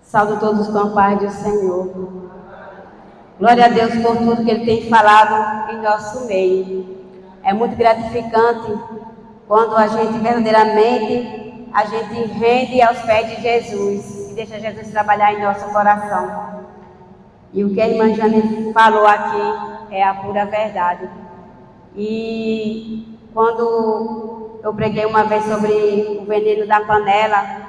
Saúdo todos com a paz do Senhor. Glória a Deus por tudo que Ele tem falado em nosso meio. É muito gratificante quando a gente verdadeiramente rende aos pés de Jesus e deixa Jesus trabalhar em nosso coração. E o que a irmã Jane falou aqui é a pura verdade. E quando eu preguei uma vez sobre o veneno da panela,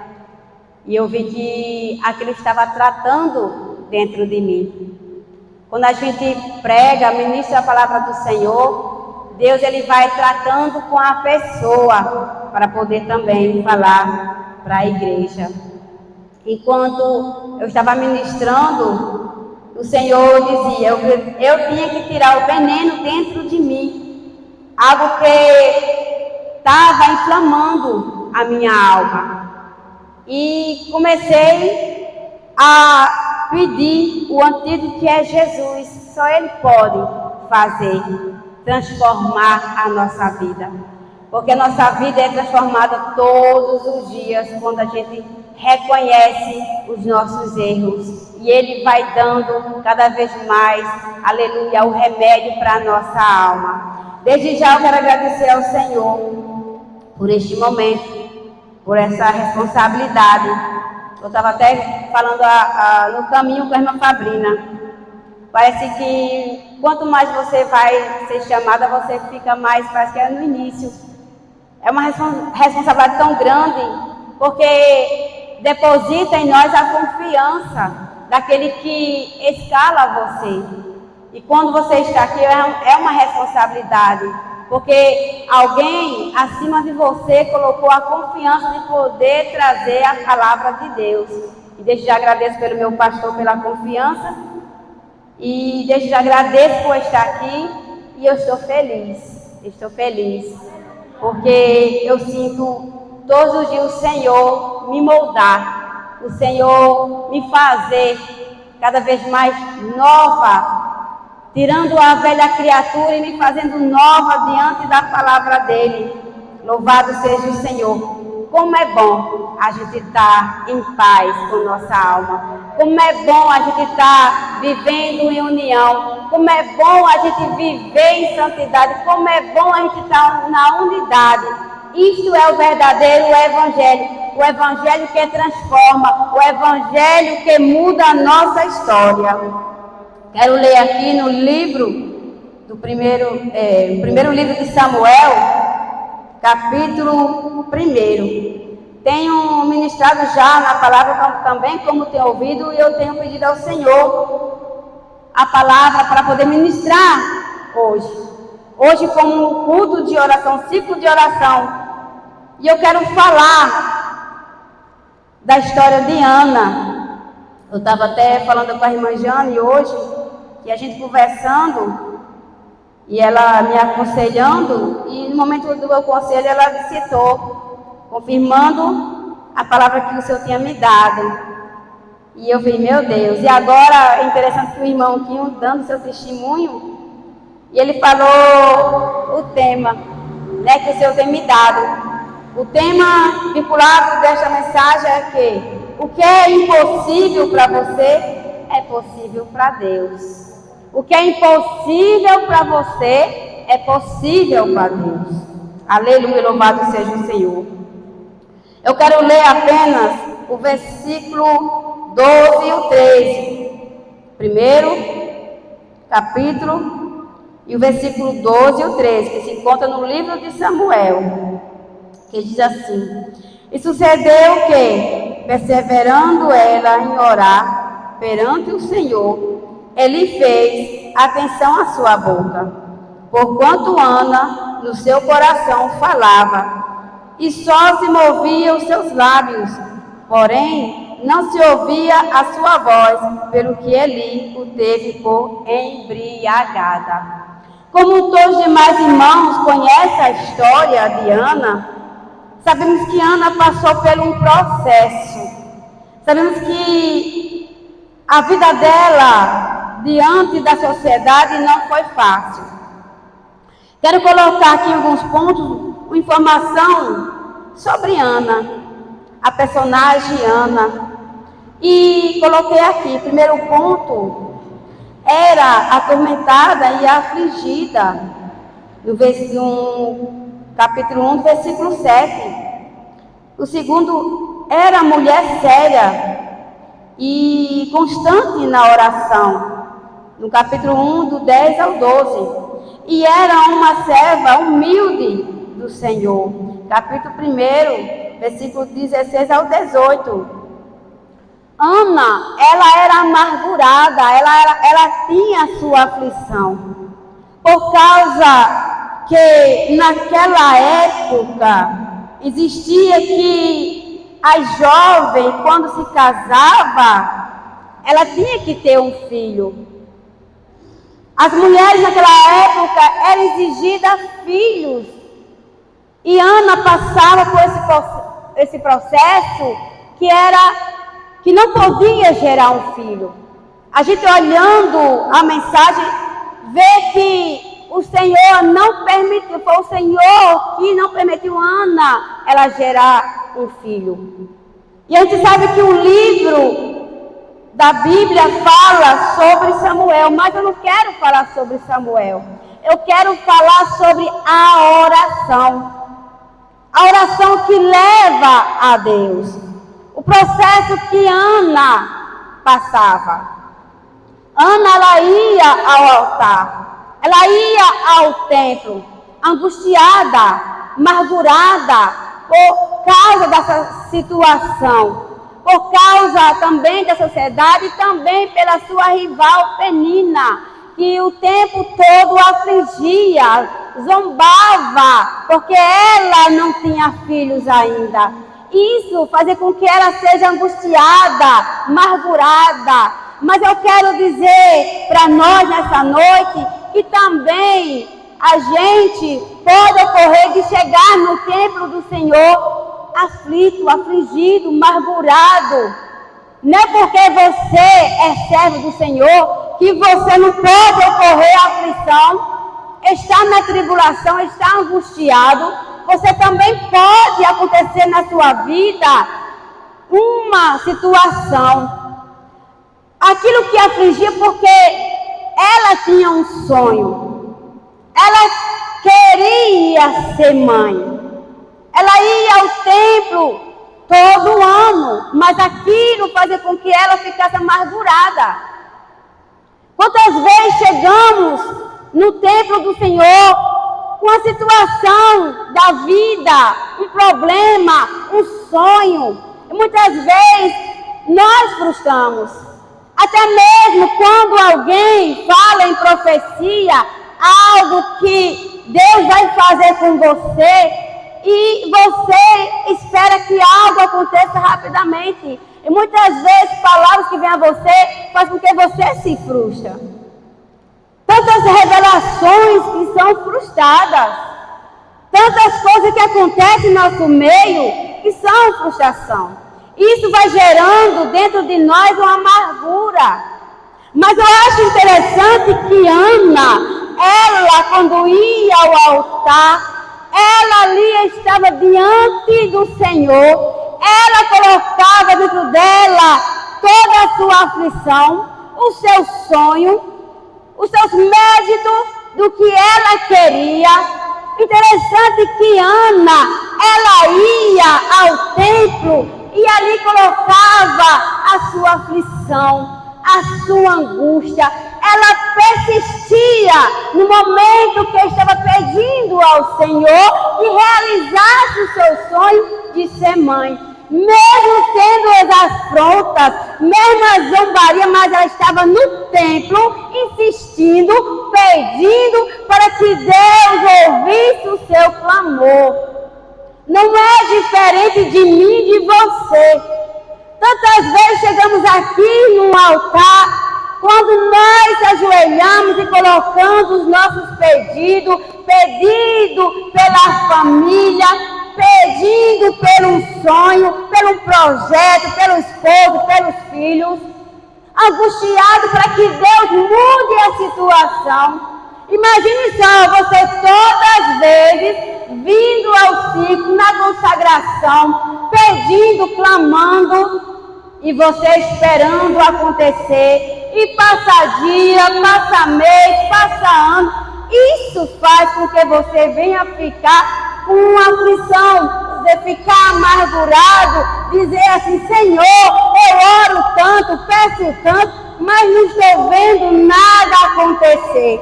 e eu vi que aquilo estava tratando dentro de mim. Quando a gente prega, ministra a palavra do Senhor, Deus ele vai tratando com a pessoa para poder também falar para a igreja. Enquanto eu estava ministrando, o Senhor dizia, eu tinha que tirar o veneno dentro de mim, algo que estava inflamando a minha alma. E comecei a pedir o antídoto que é Jesus. Só Ele pode fazer, transformar a nossa vida. Porque a nossa vida é transformada todos os dias quando a gente reconhece os nossos erros. E Ele vai dando cada vez mais, aleluia, o remédio para a nossa alma. Desde já eu quero agradecer ao Senhor por este momento, por essa responsabilidade. Eu estava até falando no caminho com a irmã Fabrina. Parece que quanto mais você vai ser chamada, você fica mais, parece que é no início. É uma responsabilidade tão grande, porque deposita em nós a confiança daquele que escala você. E quando você está aqui, é uma responsabilidade. Porque alguém acima de você colocou a confiança de poder trazer a palavra de Deus. E desde já agradeço pelo meu pastor pela confiança. E desde já agradeço por estar aqui. E eu estou feliz. Porque eu sinto todos os dias o Senhor me moldar. O Senhor me fazer cada vez mais nova, tirando a velha criatura e me fazendo nova diante da palavra dele. Louvado seja o Senhor. Como é bom a gente estar em paz com nossa alma. Como é bom a gente estar vivendo em união. Como é bom a gente viver em santidade. Como é bom a gente estar na unidade. Isto é o verdadeiro Evangelho. O Evangelho que transforma. O Evangelho que muda a nossa história. Quero ler aqui no livro do primeiro livro de Samuel, capítulo 1. Tenho ministrado já na palavra também, como tenho ouvido, e eu tenho pedido ao Senhor a palavra para poder ministrar hoje. Hoje, como um culto de oração, ciclo de oração. E eu quero falar da história de Ana. Eu estava até falando com a irmã Jane hoje, e a gente conversando, e ela me aconselhando, e no momento do meu conselho ela citou, confirmando a palavra que o Senhor tinha me dado. E eu falei, meu Deus, e agora é interessante que o irmão Quinho dando seu testemunho, e ele falou o tema, né, que o Senhor tem me dado. O tema vinculado desta mensagem é que o que é impossível para você é possível para Deus. O que é impossível para você é possível para Deus. Aleluia, louvado seja o Senhor. Eu quero ler apenas o versículo 12 e o 13. Primeiro capítulo e o versículo 12 e o 13, que se encontra no livro de Samuel, que diz assim: E sucedeu que, perseverando ela em orar perante o Senhor, Ele fez atenção à sua boca, porquanto Ana no seu coração falava, e só se movia os seus lábios, porém não se ouvia a sua voz, pelo que Eli o teve por embriagada. Como todos os demais irmãos conhecem a história de Ana, sabemos que Ana passou por um processo. Sabemos que a vida dela diante da sociedade não foi fácil. Quero colocar aqui alguns pontos, uma informação sobre Ana, a personagem Ana. E coloquei aqui, primeiro ponto, era atormentada e afligida, no capítulo 1, versículo 7. O segundo, era mulher séria e constante na oração, no capítulo 1, do 10 ao 12. E era uma serva humilde do Senhor, capítulo 1, versículo 16 ao 18. Ana, ela era amargurada, ela tinha sua aflição, por causa que naquela época existia que a jovem, quando se casava, ela tinha que ter um filho. As mulheres naquela época eram exigidas filhos. E Ana passava por esse processo que não podia gerar um filho. A gente olhando a mensagem, vê que o Senhor não permitiu, foi o Senhor que não permitiu Ana ela gerar um filho. E a gente sabe que o livro da Bíblia fala sobre Samuel, mas eu não quero falar sobre Samuel. Eu quero falar sobre a oração. A oração que leva a Deus. O processo que Ana passava. Ana, ela ia ao altar. Ela ia ao templo, angustiada, amargurada por causa dessa situação. Por causa também da sociedade e também pela sua rival Penina, que o tempo todo afligia, zombava, porque ela não tinha filhos ainda. Isso fazia com que ela seja angustiada, amargurada. Mas eu quero dizer para nós nessa noite que também a gente pode ocorrer de chegar no templo do Senhor aflito, afligido, amargurado. Não é porque você é servo do Senhor que você não pode ocorrer a aflição, está na tribulação, está angustiado. Você também pode acontecer na sua vida uma situação, aquilo que afligia, porque ela tinha um sonho, ela queria ser mãe. Ela ia ao templo todo ano, mas aquilo fazia com que ela ficasse amargurada. Quantas vezes chegamos no templo do Senhor com a situação da vida, um problema, um sonho, e muitas vezes nós frustramos. Até mesmo quando alguém fala em profecia, algo que Deus vai fazer com você, e você espera que algo aconteça rapidamente. E muitas vezes palavras que vêm a você fazem com que você se frustra. Tantas revelações que são frustradas. Tantas coisas que acontecem no nosso meio que são frustração. Isso vai gerando dentro de nós uma amargura. Mas eu acho interessante que Ana, ela quando ia ao altar, ela ali estava diante do Senhor, ela colocava dentro dela toda a sua aflição, o seu sonho, os seus méritos do que ela queria. Interessante que Ana, ela ia ao templo e ali colocava a sua aflição, a sua angústia. Ela persistia no momento que estava pedindo ao Senhor que realizasse o seu sonho de ser mãe. Mesmo tendo as afrontas, mesmo a zombaria, mas ela estava no templo insistindo, pedindo para que Deus ouvisse o seu clamor. Não é diferente de mim e de você. Tantas vezes chegamos aqui no altar, quando nós ajoelhamos e colocamos os nossos pedidos, pedindo pela família, pedindo pelo sonho, pelo projeto, pelo esposo, pelos filhos, angustiado para que Deus mude a situação. Imagine só, você todas as vezes vindo ao ciclo, na consagração, pedindo, clamando, e você esperando acontecer, e passa dia, passa mês, passa ano, isso faz com que você venha ficar com uma aflição, você ficar amargurado, dizer assim: Senhor, eu oro tanto, peço tanto, mas não estou vendo nada acontecer.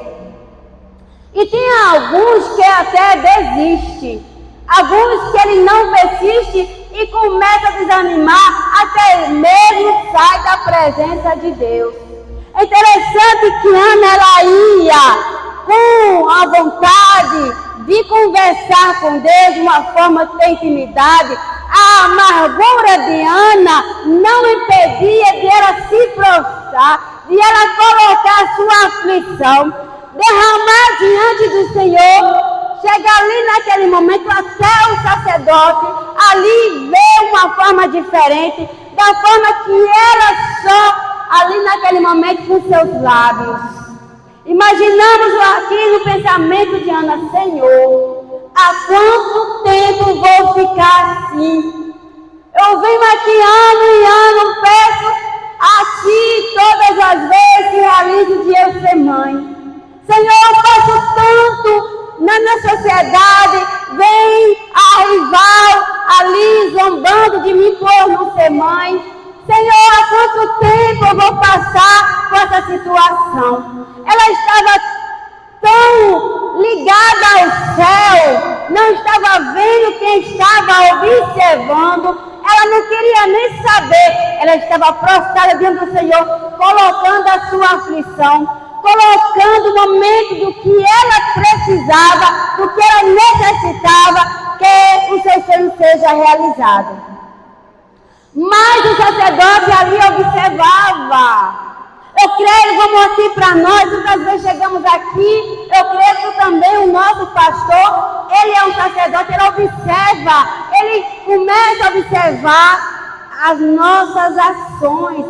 E tem alguns que até desistem, alguns que ele não persiste e começa a desanimar, até mesmo sai da presença de Deus. É interessante que Ana, ela ia com a vontade de conversar com Deus de uma forma de ter intimidade. A amargura de Ana não impedia de ela se prostrar, de ela colocar a sua aflição, derramar diante do Senhor. Chega ali naquele momento, até o sacerdote ali vê uma forma diferente, da forma que era só ali naquele momento com seus lábios. Imaginamos aqui no pensamento de Ana: Senhor, há quanto tempo vou ficar assim? Eu venho aqui ano e ano, peço a Ti todas as vezes que realizo de eu ser mãe. Senhor, eu faço tanto na sociedade, vem a rival ali zombando de mim por não ser mãe. Senhor, há quanto tempo eu vou passar com essa situação? Ela estava tão ligada ao céu, não estava vendo quem estava observando, ela não queria nem saber, ela estava prostrada diante do Senhor, colocando a sua aflição, colocando o momento do que ela precisava, do que ela necessitava, que o seu sonho seja realizado. Mas o sacerdote ali observava. Eu creio, vamos aqui para nós, muitas vezes chegamos aqui, eu creio que também o nosso pastor, ele é um sacerdote, ele observa, ele começa a observar as nossas ações.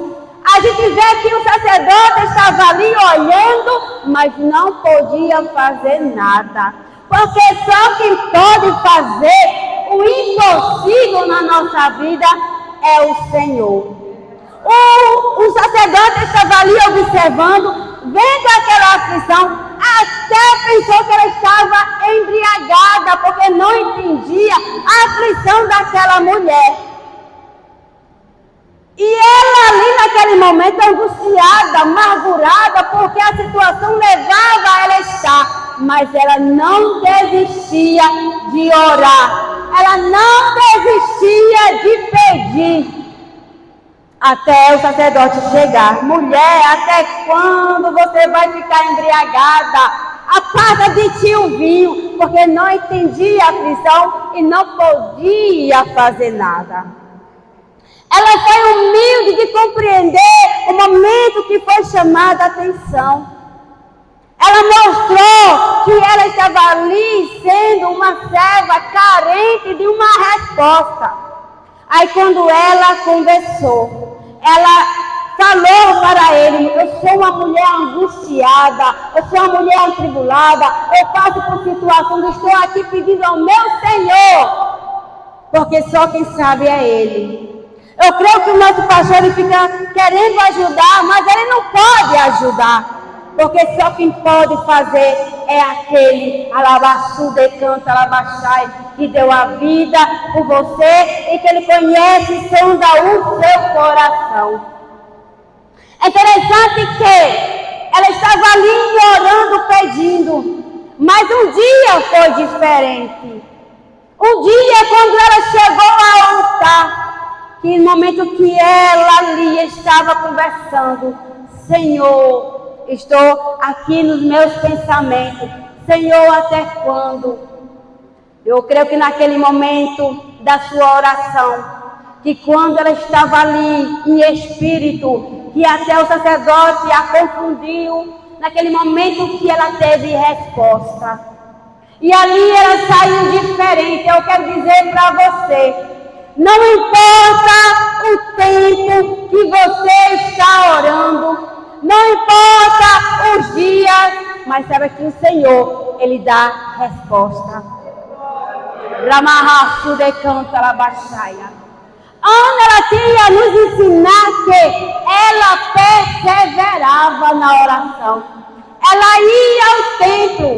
A gente vê que o sacerdote estava ali olhando, mas não podia fazer nada. Porque só quem pode fazer o impossível na nossa vida é o Senhor. O sacerdote estava ali observando, vendo aquela aflição, até pensou que ela estava embriagada, porque não entendia a aflição daquela mulher. E ela ali naquele momento angustiada, amargurada, porque a situação levava ela a estar. Mas ela não desistia de orar. Ela não desistia de pedir. Até o sacerdote chegar. Mulher, até quando você vai ficar embriagada? Aparta de ti o vinho, porque não entendia a aflição e não podia fazer nada. Ela foi humilde de compreender o momento que foi chamada a atenção. Ela mostrou que ela estava ali sendo uma serva carente de uma resposta. Aí quando ela conversou, ela falou para ele: eu sou uma mulher angustiada, eu sou uma mulher atribulada, eu passo por situações, eu estou aqui pedindo ao meu Senhor, porque só quem sabe é Ele. Eu creio que o nosso pastor ele fica querendo ajudar, mas ele não pode ajudar. Porque só quem pode fazer é aquele alabaçu de canto, alabaxai, que deu a vida por você e que ele conhece e sonda o seu coração. É interessante que ela estava ali orando, pedindo, mas um dia foi diferente. Um dia, quando ela chegou ao altar, que no momento que ela ali estava conversando: Senhor, estou aqui nos meus pensamentos, Senhor, até quando? Eu creio que naquele momento da sua oração, que quando ela estava ali em espírito, que até o sacerdote a confundiu, naquele momento que ela teve resposta. E ali ela saiu diferente. Eu quero dizer para você, não importa o tempo que você está orando, não importa os dias, mas sabe que o Senhor, Ele dá resposta. Ana, ela tinha nos ensinar que ela perseverava na oração. Ela ia ao templo,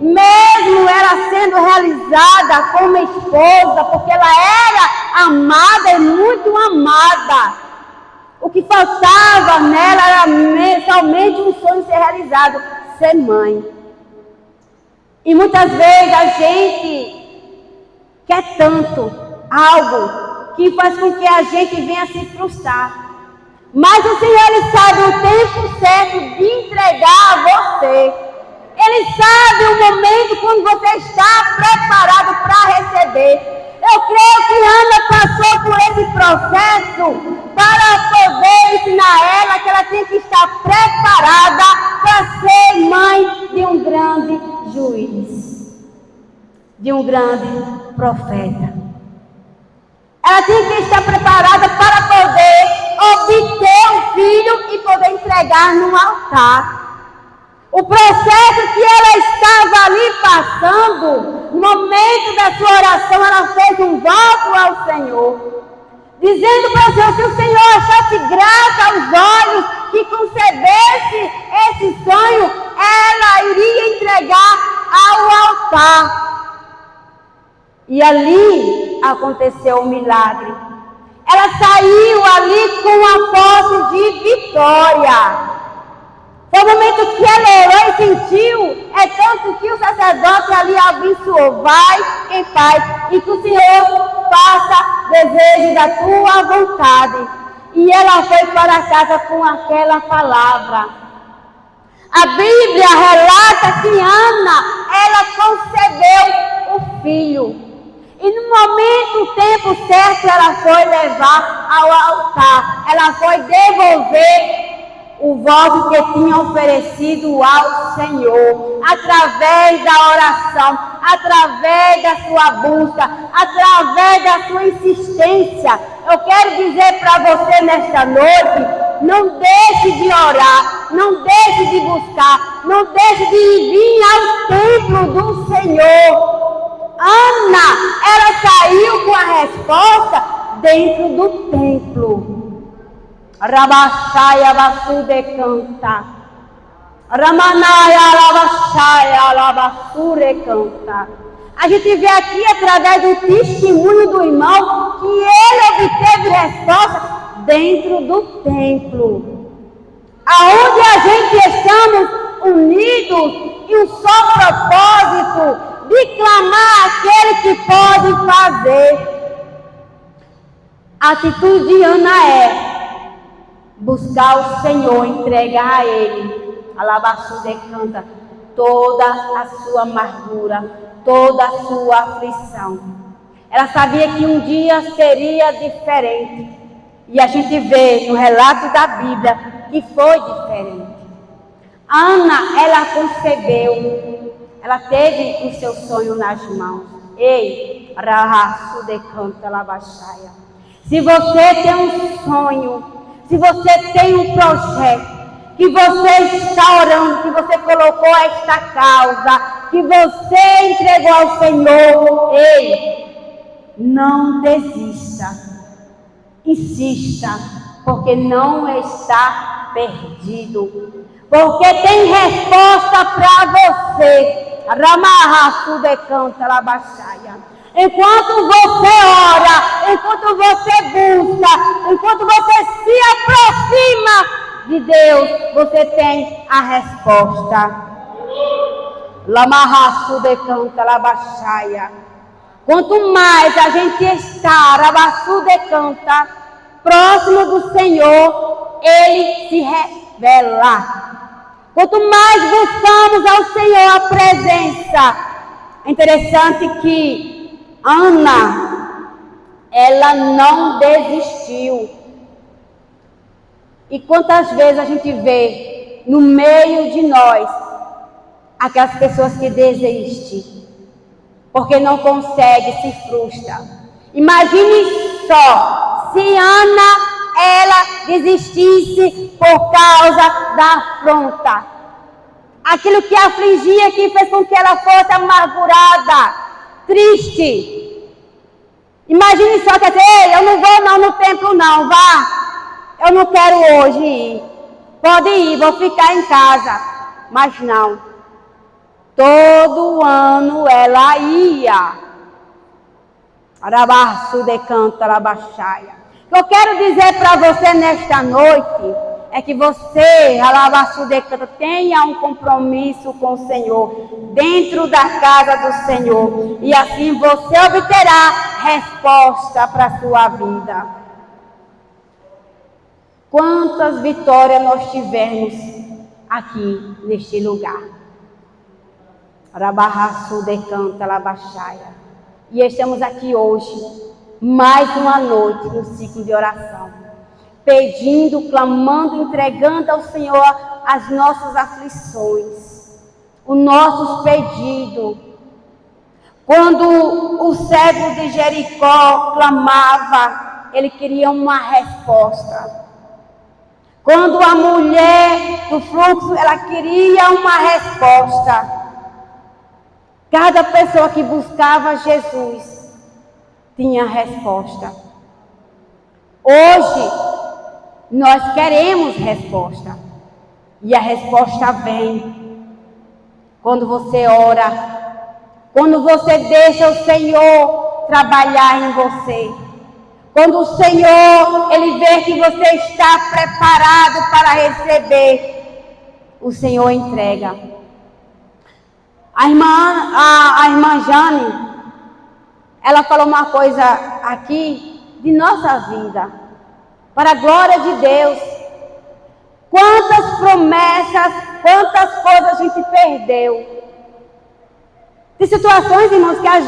mesmo ela sendo realizada como esposa, porque ela era amada e muito amada. O que faltava nela era somente um sonho ser realizado, ser mãe. E muitas vezes a gente quer tanto algo que faz com que a gente venha se frustrar. Mas o Senhor, Ele sabe o tempo certo de entregar a você. Ele sabe o momento quando você está preparado para receber. Eu creio que Ana passou por esse processo para poder ensinar ela que ela tinha que estar preparada para ser mãe de um grande juiz, de um grande profeta. Ela tinha que estar preparada para poder obter um filho e poder entregar no altar. O processo que ela estava ali passando, no momento da sua oração, ela fez um voto ao Senhor, dizendo para o Senhor, se o Senhor achasse graça aos olhos que concedesse esse sonho, ela iria entregar ao altar. E ali aconteceu um milagre. Ela saiu ali com a posse de vitória. Foi o momento que ela orou e sentiu, é tanto que o sacerdote ali abençoou, vai em paz, e que o Senhor faça desejo da tua vontade. E ela foi para casa com aquela palavra. A Bíblia relata que Ana, ela concebeu o filho. E no momento, o tempo certo, ela foi levar ao altar. Ela foi devolver o voto que tinha oferecido ao Senhor, através da oração, através da sua busca, através da sua insistência. Eu quero dizer para você nesta noite, não deixe de orar, não deixe de buscar, não deixe de vir ao templo do Senhor. Ana, ela saiu com a resposta dentro do templo. Rabashaya Basude canta. Ramanaya Rabashaya Labasure canta. A gente vê aqui através do testemunho do irmão que ele obteve resposta dentro do templo. Aonde a gente estamos unidos em um só propósito de clamar aquele que pode fazer. A atitude de Ana é buscar o Senhor, entregar a Ele, alabaçude canta, toda a sua amargura, toda a sua aflição. Ela sabia que um dia seria diferente. E a gente vê no relato da Bíblia que foi diferente. Ana, ela concebeu, ela teve o seu sonho nas mãos. Ei, rahaçude canta, alabaxaia. Se você tem um sonho, se você tem um projeto, que você está orando, que você colocou esta causa, que você entregou ao Senhor, ei, não desista, insista, porque não está perdido, porque tem resposta para você. Ramarraçu de canta labaxaia. Enquanto você ora, enquanto você busca, enquanto você se aproxima de Deus, você tem a resposta. Lamarraçu de canta labaxaia. Quanto mais a gente está, rabaçu de canta, próximo do Senhor, Ele se revela. Quanto mais buscamos ao Senhor a presença, é interessante que Ana, ela não desistiu. E quantas vezes a gente vê no meio de nós aquelas pessoas que desistem, porque não consegue, se frustra. Imagine só, se Ana, ela desistisse por causa da afronta. Aquilo que a afligia, que fez com que ela fosse amargurada, triste. Imagine só, quer dizer, ei, eu não vou não no templo não, vá. Eu não quero hoje ir. Pode ir, vou ficar em casa. Mas não. Todo ano ela ia. Arabaçu de canta, arabaxaia. O que eu quero dizer para você nesta noite é que você, arabaçu de canta, tenha um compromisso com o Senhor, dentro da casa do Senhor. E assim você obterá resposta para a sua vida. Quantas vitórias nós tivemos aqui neste lugar. Arabaçu de canta, arabaxaia. E estamos aqui hoje, mais uma noite no ciclo de oração, pedindo, clamando, entregando ao Senhor as nossas aflições, os nossos pedidos. Quando o cego de Jericó clamava, ele queria uma resposta. Quando a mulher do fluxo, ela queria uma resposta. Cada pessoa que buscava Jesus tinha resposta. Hoje, nós queremos resposta. E a resposta vem quando você ora, quando você deixa o Senhor trabalhar em você. Quando o Senhor, Ele vê que você está preparado para receber, o Senhor entrega. A irmã Jane, ela falou uma coisa aqui de nossa vida, para a glória de Deus. Quantas promessas, quantas coisas a gente perdeu. Tem situações, irmãos, que a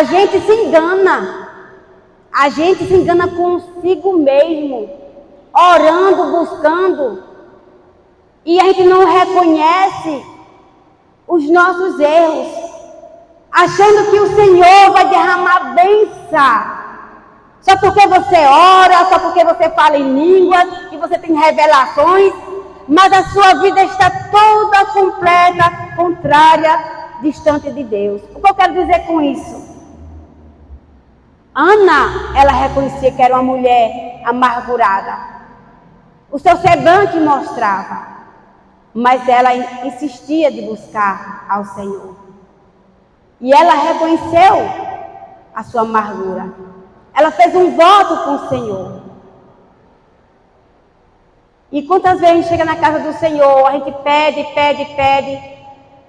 gente se engana. A gente se engana consigo mesmo, orando, buscando, e a gente não reconhece os nossos erros, achando que o Senhor vai derramar bênção, só porque você ora, só porque você fala em línguas, que você tem revelações, mas a sua vida está toda completa, contrária, distante de Deus. O que eu quero dizer com isso? Ana, ela reconhecia que era uma mulher amargurada. O seu semblante mostrava. Mas ela insistia de buscar ao Senhor. E ela reconheceu a sua amargura. Ela fez um voto com o Senhor. E quantas vezes a gente chega na casa do Senhor, a gente pede,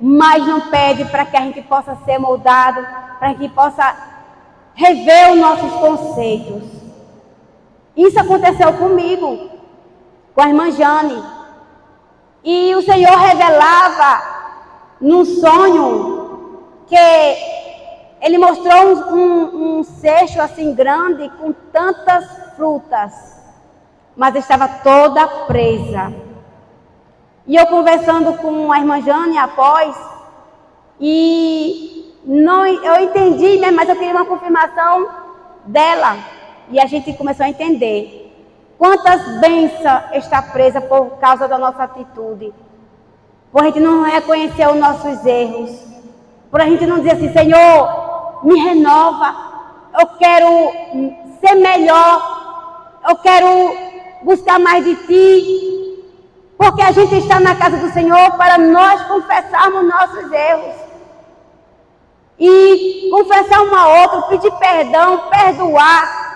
mas não pede para que a gente possa ser moldado, para que a gente possa rever os nossos conceitos. Isso aconteceu comigo, com a irmã Jane. E o Senhor revelava num sonho que Ele mostrou um cesto assim grande com tantas frutas, mas estava toda presa. E eu conversando com a irmã Jane após, e eu entendi, né, mas eu queria uma confirmação dela. E a gente começou a entender. Quantas bênçãos está presa por causa da nossa atitude? Por a gente não reconhecer os nossos erros. Por a gente não dizer assim, Senhor, me renova. Eu quero ser melhor. Eu quero buscar mais de Ti. Porque a gente está na casa do Senhor para nós confessarmos nossos erros. E confessar um ao outro, pedir perdão, perdoar.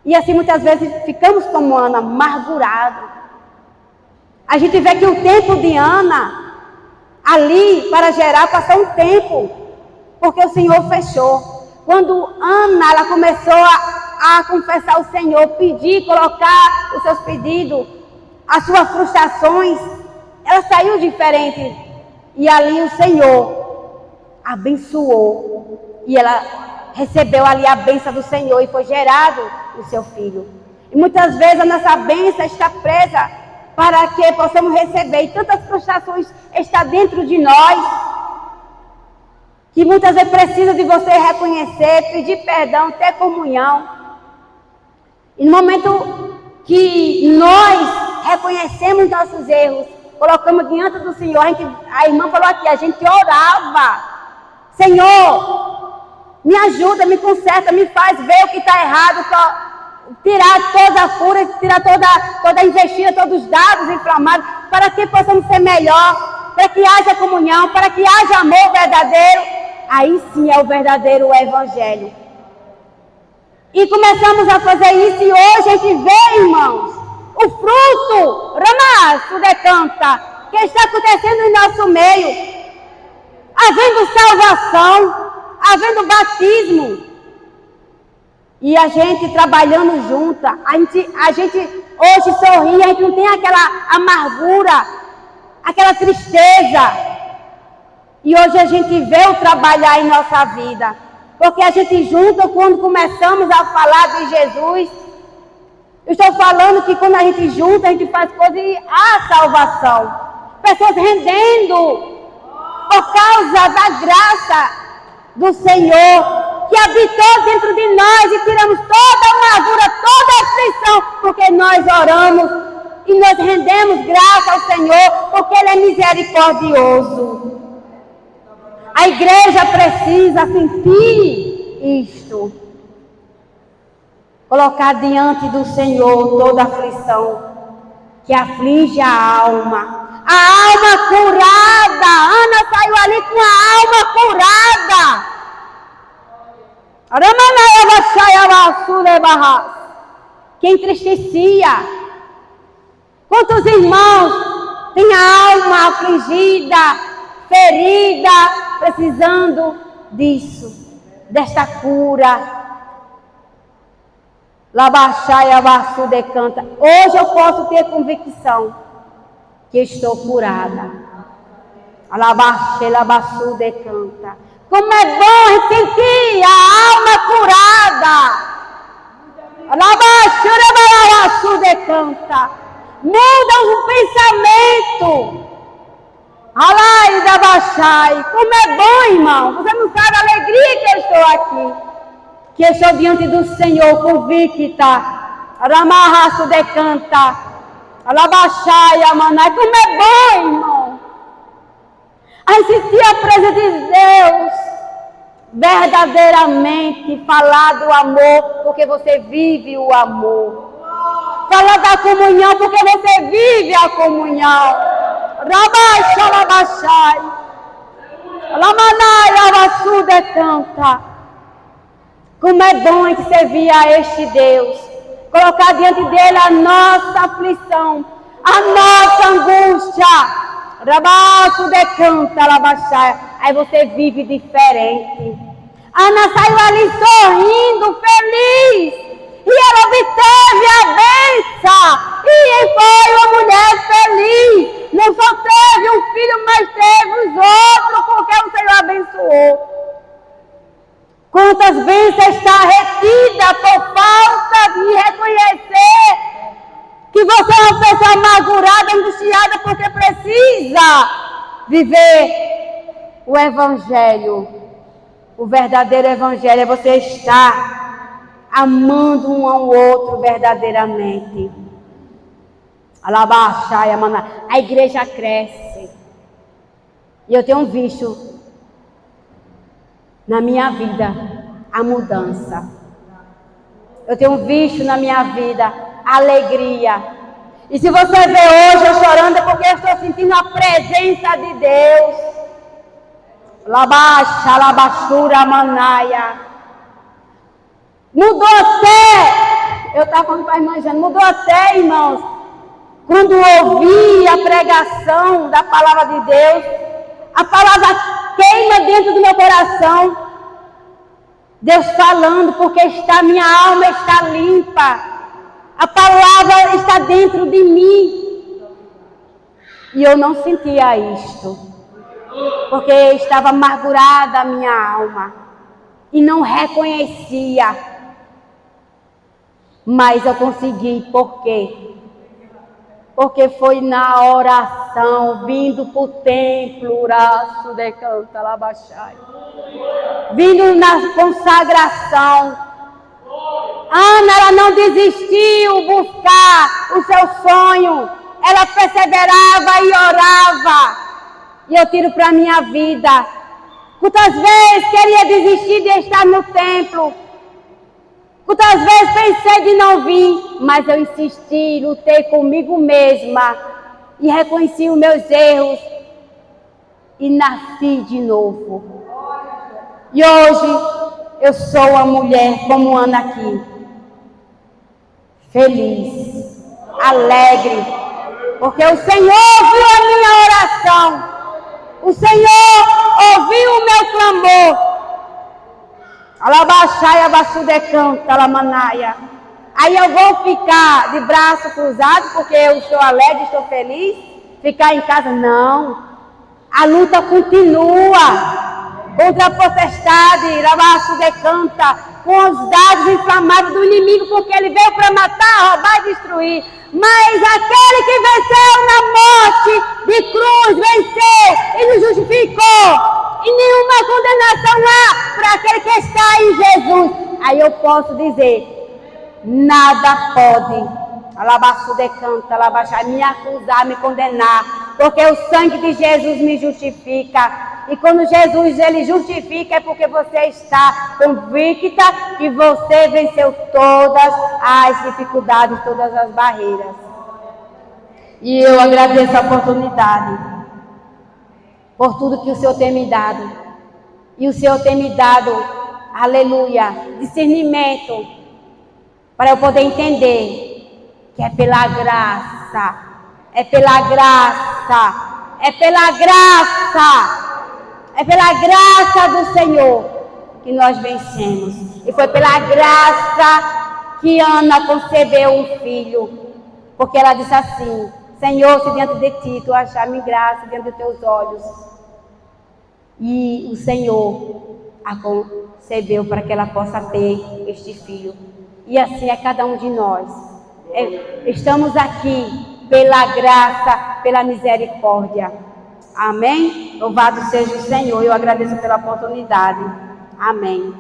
E assim muitas vezes ficamos como Ana, amargurados. A gente vê que o tempo de Ana, ali para gerar, passou um tempo, porque o Senhor fechou. Quando Ana, ela começou a confessar ao Senhor, pedir, colocar os seus pedidos, as suas frustrações, ela saiu diferente. E ali o Senhor abençoou. E ela recebeu ali a bênção do Senhor e foi gerado o seu filho. E muitas vezes a nossa bênção está presa para que possamos receber. E tantas frustrações estão dentro de nós, que muitas vezes precisa de você reconhecer, pedir perdão, ter comunhão. E no momento que nós reconhecemos nossos erros, colocamos diante do Senhor, a irmã falou aqui, a gente orava. Senhor, Me ajuda, me conserta, me faz ver o que está errado, tirar toda a fúria, tirar toda a investida, todos os dados inflamados, para que possamos ser melhor, para que haja comunhão, para que haja amor verdadeiro. Aí sim é o verdadeiro evangelho. E começamos a fazer isso e hoje a gente vê, irmãos, o fruto, Ramaço decanta, que está acontecendo em nosso meio. Havendo salvação, havendo batismo. E a gente trabalhando junto, a gente hoje sorri, a gente não tem aquela amargura, aquela tristeza. E hoje a gente vê o trabalhar em nossa vida. Porque a gente junta, quando começamos a falar de Jesus, eu estou falando que quando a gente junta, a gente faz coisas e há salvação. Pessoas rendendo por causa da graça do Senhor, que habitou dentro de nós e tiramos toda a amargura, toda a aflição, porque nós oramos e nós rendemos graça ao Senhor, porque Ele é misericordioso. A igreja precisa sentir isto. Colocar diante do Senhor toda a aflição que aflige a alma. A alma curada. Ana saiu ali com a alma curada. Que entristecia. Quantos irmãos têm a alma afligida, ferida, precisando disso, desta cura. Labaxaia Vassu decanta. Hoje eu posso ter convicção que estou curada. Labaxaia Vassu decanta. Como é bom sentir a alma curada. Labaxaia Vassu decanta. Muda o pensamento. Alai da Baixai, como é bom, irmão. Você não sabe a alegria que eu estou aqui. Que eu estou diante do Senhor convicta. Ramarraço decanta. Alabaxai, amanai. Como é bom, irmão. A sentir a presença de Deus. Verdadeiramente falar do amor, porque você vive o amor. Falar da comunhão, porque você vive a comunhão. Rabaixai, Labaxai, Lamanai, Lavassu decanta. Como é bom a gente servir a este Deus, colocar diante dele a nossa aflição, a nossa angústia. Rabaixo decanta, Labaxai. Aí você vive diferente. Ana saiu ali sorrindo, feliz. E ela obteve a bênção. E foi uma mulher feliz. Não só teve um filho, mas teve os outros, porque o Senhor abençoou. Quantas bênçãos está retida por falta de reconhecer que você é uma pessoa amargurada, angustiada, porque precisa viver o Evangelho. O verdadeiro Evangelho é você estar amando um ao outro verdadeiramente. A igreja cresce. E eu tenho visto na minha vida a mudança. Eu tenho visto na minha vida a alegria. E se você vê hoje eu chorando é porque eu estou sentindo a presença de Deus. Labaxa, labaxura, manaia. Mudou até, eu estava falando para a irmã Jane, mudou até, irmãos, quando ouvi a pregação da palavra de Deus, a palavra queima dentro do meu coração. Deus falando, porque minha alma está limpa. A palavra está dentro de mim. E eu não sentia isto, porque estava amargurada a minha alma e não reconhecia. Mas eu consegui, por quê? Porque foi na oração, vindo para o templo, Uraço decanta, Labaxai. Vindo na consagração. Ana, ela não desistiu buscar o seu sonho. Ela perseverava e orava. E eu tiro para a minha vida. Quantas vezes queria desistir de estar no templo. Quantas vezes pensei de não vir, mas eu insisti, lutei comigo mesma e reconheci os meus erros e nasci de novo. E hoje eu sou uma mulher como Ana aqui, feliz, alegre, porque o Senhor ouviu a minha oração, o Senhor ouviu o meu clamor. Alabaxaia, basudecanta, alamanaia. Aí eu vou ficar de braço cruzado porque eu estou alegre, estou feliz? Ficar em casa? Não. A luta continua. Contra a potestade, alabaxudecanta, com os dados inflamados do inimigo, porque ele veio para matar, roubar e destruir. Mas aquele que venceu na morte de cruz, venceu e nos justificou. E nenhuma condenação há para aquele que está em Jesus. Aí eu posso dizer, nada pode, alabaxudecanta, alabaxar, me acusar, me condenar, porque o sangue de Jesus me justifica. E quando Jesus ele justifica é porque você está convicta que você venceu todas as dificuldades, todas as barreiras. E eu agradeço a oportunidade por tudo que o Senhor tem me dado. E o Senhor tem me dado, aleluia, discernimento para eu poder entender que é pela graça, é pela graça, é pela graça. É pela graça do Senhor que nós vencemos. E foi pela graça que Ana concebeu um filho. Porque ela disse assim, Senhor, se diante de ti tu achar-me graça diante dos teus olhos. E o Senhor a concebeu para que ela possa ter este filho. E assim é cada um de nós. Estamos aqui pela graça, pela misericórdia. Amém? Louvado seja o Senhor. Eu agradeço pela oportunidade. Amém.